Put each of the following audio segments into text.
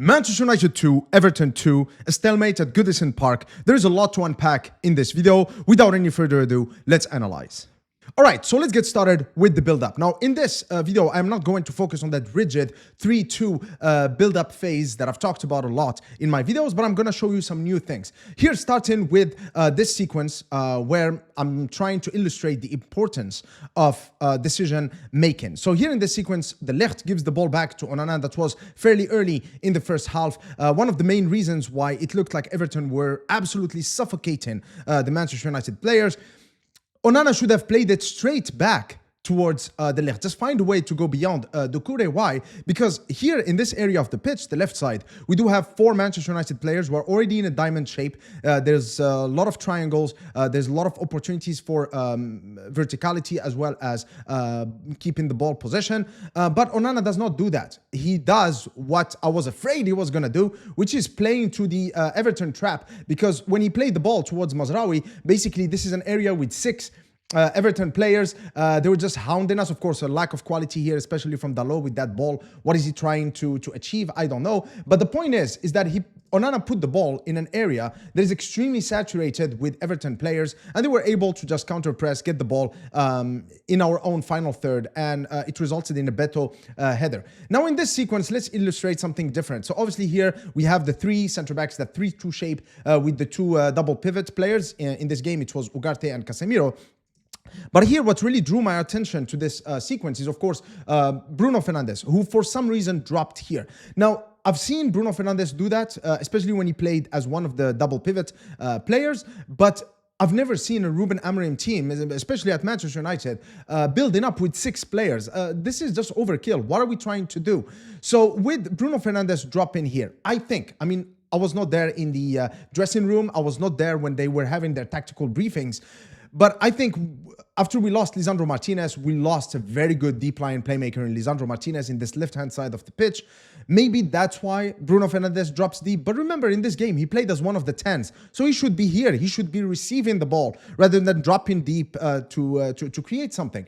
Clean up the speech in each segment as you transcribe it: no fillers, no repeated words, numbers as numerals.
Manchester United 2, Everton 2, a stalemate at Goodison Park. There is a lot to unpack in this video. Without any further ado, let's analyze. Alright, so let's get started with the build-up. Now, in this video, I'm not going to focus on that rigid 3-2 build-up phase that I've talked about a lot in my videos, but I'm going to show you some new things. Here, starting with this sequence where I'm trying to illustrate the importance of decision making. So here in this sequence, the Licht gives the ball back to Onana. That was fairly early in the first half. One of the main reasons why it looked like Everton were absolutely suffocating the Manchester United players. Onana should have played it straight back towards the left. Just find a way to go beyond Doucouré. Why? Because here in this area of the pitch, the left side, we do have 4 Manchester United players who are already in a diamond shape. There's a lot of triangles. There's a lot of opportunities for verticality as well as keeping the ball possession. But Onana does not do that. He does what I was afraid he was going to do, which is playing to the Everton trap. Because when he played the ball towards Mazraoui, basically this is an area with 6 Everton players. They were just hounding us. Of course, a lack of quality here, especially from Dalot with that ball. What is he trying to achieve? I don't know. But the point is that Onana put the ball in an area that is extremely saturated with Everton players, and they were able to just counter press, get the ball in our own final third, and it resulted in a Beto header. Now in this sequence, let's illustrate something different. So obviously here we have the 3 center backs, that 3-2 shape with the 2 double pivot players. In this game, it was Ugarte and Casemiro. But here, what really drew my attention to this sequence is, of course, Bruno Fernandes, who for some reason dropped here. Now, I've seen Bruno Fernandes do that, especially when he played as one of the double pivot players, but I've never seen a Ruben Amorim team, especially at Manchester United, building up with 6 players. This is just overkill. What are we trying to do? So with Bruno Fernandes dropping here, I was not there in the dressing room. I was not there when they were having their tactical briefings. But I think after we lost Lisandro Martinez, we lost a very good deep line playmaker in Lisandro Martinez in this left-hand side of the pitch. Maybe that's why Bruno Fernandes drops deep. But remember, in this game, he played as one of the 10s. So he should be here. He should be receiving the ball rather than dropping deep to create something.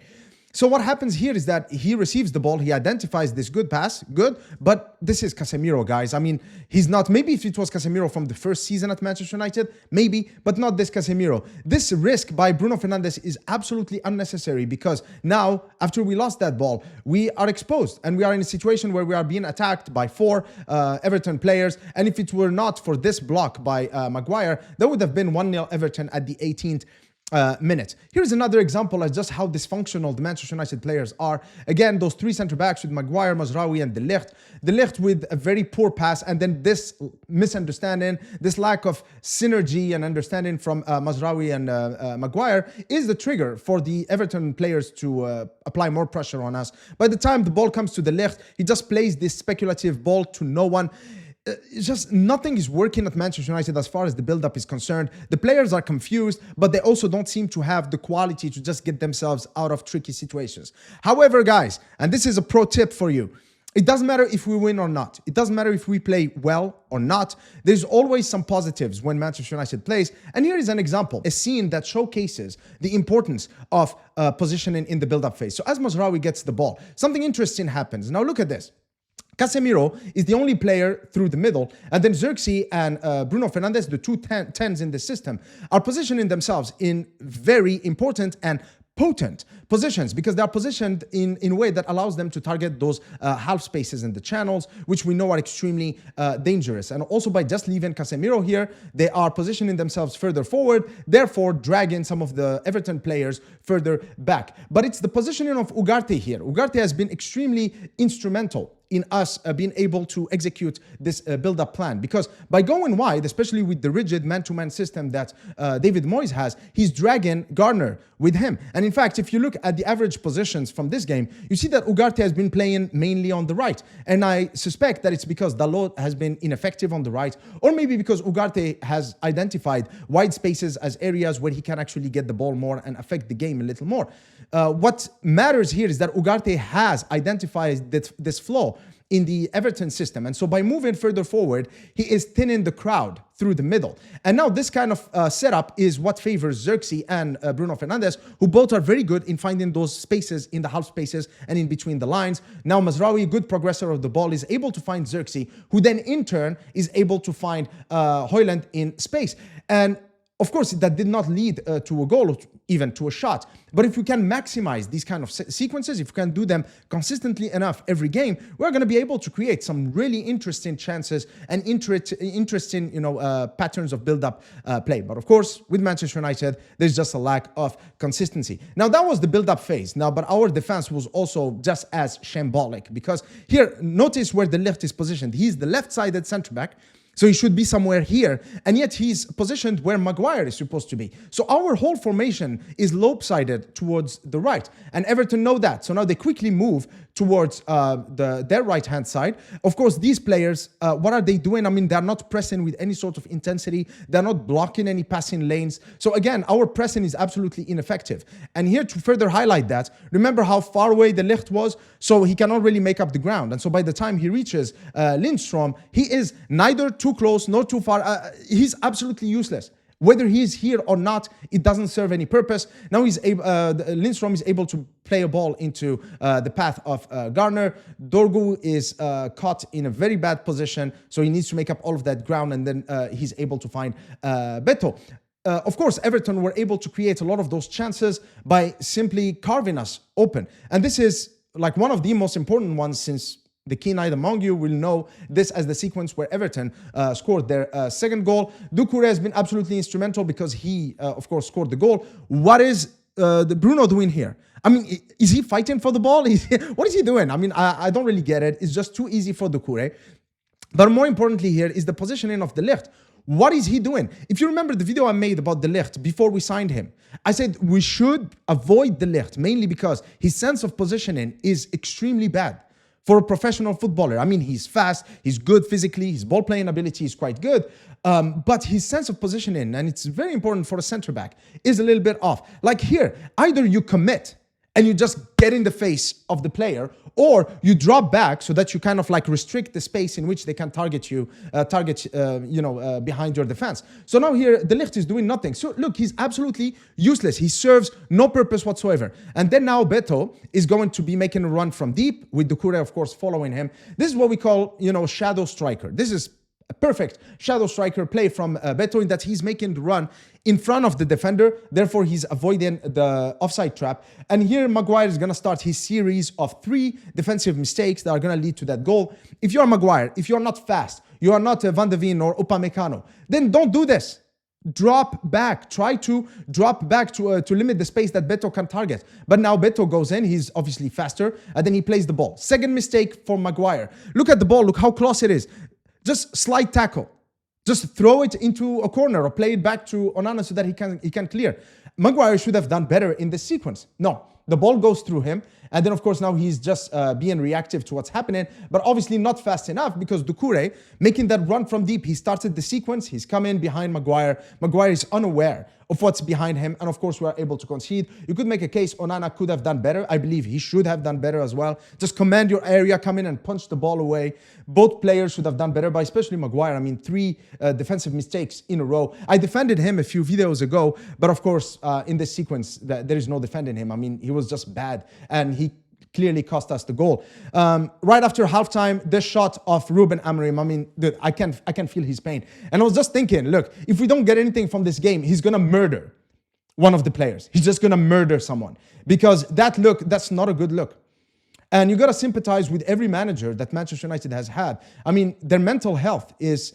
So what happens here is that he receives the ball, he identifies this good pass, good, but this is Casemiro, guys. I mean, he's not, maybe if it was Casemiro from the first season at Manchester United, maybe, but not this Casemiro. This risk by Bruno Fernandes is absolutely unnecessary because now, after we lost that ball, we are exposed and we are in a situation where we are being attacked by 4 Everton players. And if it were not for this block by Maguire, that would have been 1-0 Everton at the 18th minute. Here's another example of just how dysfunctional the Manchester United players are. Again, those 3 center-backs with Maguire, Mazraoui, and De Ligt. De Ligt with a very poor pass, and then this misunderstanding, this lack of synergy and understanding from Mazraoui and Maguire is the trigger for the Everton players to apply more pressure on us. By the time the ball comes to De Ligt, he just plays this speculative ball to no one. It's just nothing is working at Manchester United as far as the build-up is concerned. The players are confused, but they also don't seem to have the quality to just get themselves out of tricky situations. However, guys, and this is a pro tip for you, it doesn't matter if we win or not. It doesn't matter if we play well or not. There's always some positives when Manchester United plays. And here is an example, a scene that showcases the importance of positioning in the build-up phase. So as Mazraoui gets the ball, something interesting happens. Now look at this. Casemiro is the only player through the middle, and then Zirkzee and Bruno Fernandes, the 2 10s in the system, are positioning themselves in very important and potent positions because they are positioned in a way that allows them to target those half spaces in the channels, which we know are extremely dangerous. And also by just leaving Casemiro here, they are positioning themselves further forward, therefore dragging some of the Everton players further back. But it's the positioning of Ugarte here. Ugarte has been extremely instrumental in us being able to execute this build-up plan. Because by going wide, especially with the rigid man-to-man system that David Moyes has, he's dragging Garner with him. And in fact, if you look at the average positions from this game, you see that Ugarte has been playing mainly on the right. And I suspect that it's because Dalot has been ineffective on the right, or maybe because Ugarte has identified wide spaces as areas where he can actually get the ball more and affect the game a little more. What matters here is that Ugarte has identified this flaw in the Everton system. And so by moving further forward, he is thinning the crowd through the middle. And now this kind of setup is what favors Zirkzee and Bruno Fernandes, who both are very good in finding those spaces in the half spaces and in between the lines. Now Mazraoui, good progressor of the ball, is able to find Zirkzee, who then in turn is able to find Højlund in space. And of course, that did not lead to a goal, or even to a shot. But if we can maximize these kind of sequences, if we can do them consistently enough every game, we're going to be able to create some really interesting chances and interesting, patterns of build-up play. But of course, with Manchester United, there's just a lack of consistency. Now, that was the build-up phase. Now, but our defense was also just as shambolic, because here, notice where De Ligt is positioned. He's the left-sided centre-back. So he should be somewhere here, and yet he's positioned where Maguire is supposed to be. So our whole formation is lopsided towards the right, and Everton know that. So now they quickly move towards their right-hand side. Of course, these players, what are they doing? I mean, they're not pressing with any sort of intensity. They're not blocking any passing lanes. So again, our pressing is absolutely ineffective. And here to further highlight that, remember how far away De Ligt was? So he cannot really make up the ground. And so by the time he reaches Lindstrom, he is neither too close nor too far. He's absolutely useless. Whether he's here or not, it doesn't serve any purpose. Now Lindstrom is able to play a ball into the path of Garner. Dorgu is caught in a very bad position, so he needs to make up all of that ground, and then he's able to find Beto. Of course, Everton were able to create a lot of those chances by simply carving us open. And this is like one of the most important ones, since the keen-eyed among you will know this as the sequence where Everton scored their second goal. Doucouré has been absolutely instrumental because he, of course, scored the goal. What is the Bruno doing here? I mean, is he fighting for the ball? What is he doing? I mean, I don't really get it. It's just too easy for Doucouré. But more importantly here is the positioning of De Ligt. What is he doing? If you remember the video I made about De Ligt before we signed him, I said we should avoid De Ligt, mainly because his sense of positioning is extremely bad for a professional footballer. I mean, he's fast, he's good physically, his ball-playing ability is quite good, but his sense of positioning, and it's very important for a centre-back, is a little bit off. Like here, either you commit and you just get in the face of the player, or you drop back so that you kind of like restrict the space in which they can target you, behind your defense. So now here, De Ligt is doing nothing. So look, he's absolutely useless. He serves no purpose whatsoever. And then now Beto is going to be making a run from deep, with Doucouré, of course, following him. This is what we call, shadow striker. This is a perfect shadow striker play from Beto, in that he's making the run in front of the defender. Therefore, he's avoiding the offside trap. And here, Maguire is going to start his series of 3 defensive mistakes that are going to lead to that goal. If you're Maguire, if you're not fast, you are not Van de Ven or Upamecano, then don't do this. Drop back. Try to drop back to limit the space that Beto can target. But now Beto goes in. He's obviously faster. And then he plays the ball. Second mistake for Maguire. Look at the ball. Look how close it is. Just slide tackle. Just throw it into a corner or play it back to Onana so that he can clear. Maguire should have done better in this sequence. No, the ball goes through him. And then, of course, now he's just being reactive to what's happening, but obviously not fast enough, because Doucouré, making that run from deep, he started the sequence. He's coming behind Maguire. Maguire is unaware of what's behind him. And of course, we are able to concede. You could make a case Onana could have done better. I believe he should have done better as well. Just command your area, come in and punch the ball away. Both players should have done better, but especially Maguire. I mean, 3 defensive mistakes in a row. I defended him a few videos ago, but of course, in this sequence, there is no defending him. I mean, he was just bad, and he clearly cost us the goal. Right after halftime, this shot of Ruben Amorim, I mean, dude, I can feel his pain. And I was just thinking, look, if we don't get anything from this game, he's going to murder one of the players. He's just going to murder someone, because that's not a good look. And you got to sympathize with every manager that Manchester United has had. I mean, their mental health is,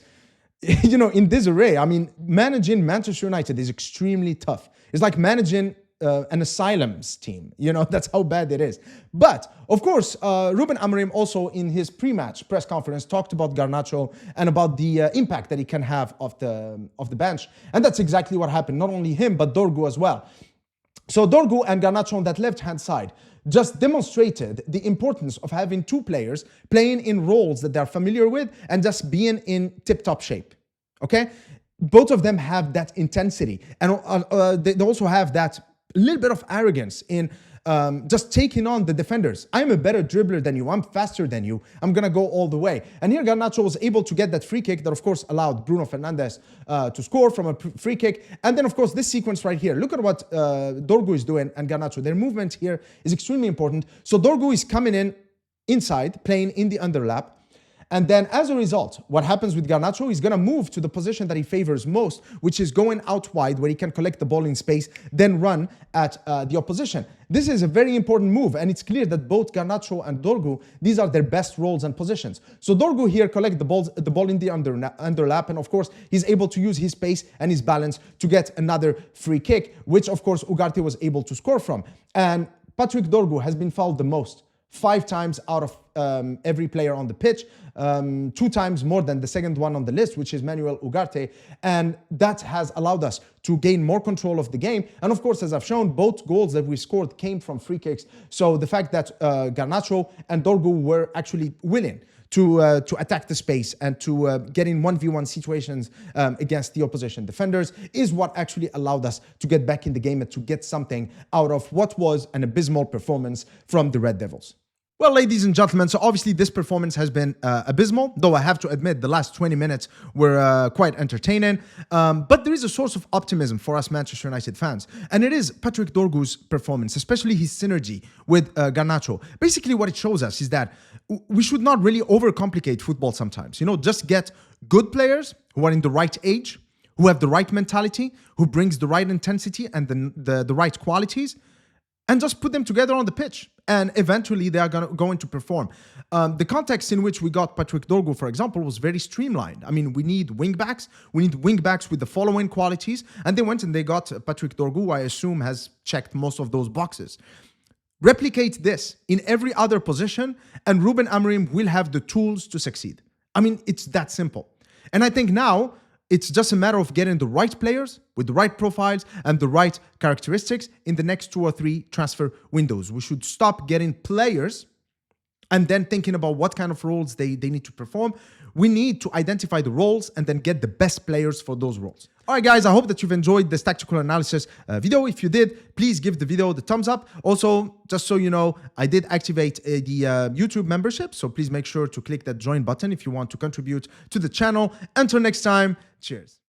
in disarray. I mean, managing Manchester United is extremely tough. It's like managing an asylums team. That's how bad it is. But of course, Ruben Amorim also in his pre-match press conference talked about Garnacho and about the impact that he can have of the bench. And that's exactly what happened. Not only him, but Dorgu as well. So Dorgu and Garnacho on that left-hand side just demonstrated the importance of having 2 players playing in roles that they're familiar with and just being in tip-top shape. Okay? Both of them have that intensity. And they also have that little bit of arrogance in just taking on the defenders. I'm a better dribbler than you. I'm faster than you. I'm going to go all the way. And here Garnacho was able to get that free kick that, of course, allowed Bruno Fernandes to score from a free kick. And then, of course, this sequence right here. Look at what Dorgu is doing and Garnacho. Their movement here is extremely important. So Dorgu is coming in inside, playing in the underlap. And then as a result, what happens with Garnacho, he's going to move to the position that he favors most, which is going out wide where he can collect the ball in space, then run at the opposition. This is a very important move, and it's clear that both Garnacho and Dorgu, these are their best roles and positions. So Dorgu here collects the ball in the underlap, and of course, he's able to use his pace and his balance to get another free kick, which of course Ugarte was able to score from. And Patrick Dorgu has been fouled the most. 5 times out of every player on the pitch, 2 times more than the second one on the list, which is Manuel Ugarte. And that has allowed us to gain more control of the game. And of course, as I've shown, both goals that we scored came from free kicks. So the fact that Garnacho and Dorgu were actually willing to attack the space and to get in 1v1 situations against the opposition defenders is what actually allowed us to get back in the game and to get something out of what was an abysmal performance from the Red Devils. Well, ladies and gentlemen, so obviously this performance has been abysmal, though I have to admit the last 20 minutes were quite entertaining. But there is a source of optimism for us Manchester United fans, and it is Patrick Dorgu's performance, especially his synergy with Garnacho. Basically, what it shows us is that we should not really overcomplicate football sometimes. You know, just get good players who are in the right age, who have the right mentality, who brings the right intensity and the right qualities, and just put them together on the pitch. And eventually they are going to perform. The context in which we got Patrick Dorgu, for example, was very streamlined. I mean, we need wingbacks. We need wingbacks with the following qualities. And they went and they got Patrick Dorgu, who I assume has checked most of those boxes. Replicate this in every other position, and Ruben Amorim will have the tools to succeed. I mean, it's that simple. And I think now it's just a matter of getting the right players with the right profiles and the right characteristics in the next 2 or 3 transfer windows. We should stop getting players and then thinking about what kind of roles they need to perform. We need to identify the roles and then get the best players for those roles. All right, guys, I hope that you've enjoyed this tactical analysis video. If you did, please give the video the thumbs up. Also, just so you know, I did activate the YouTube membership, so please make sure to click that join button if you want to contribute to the channel. Until next time, cheers.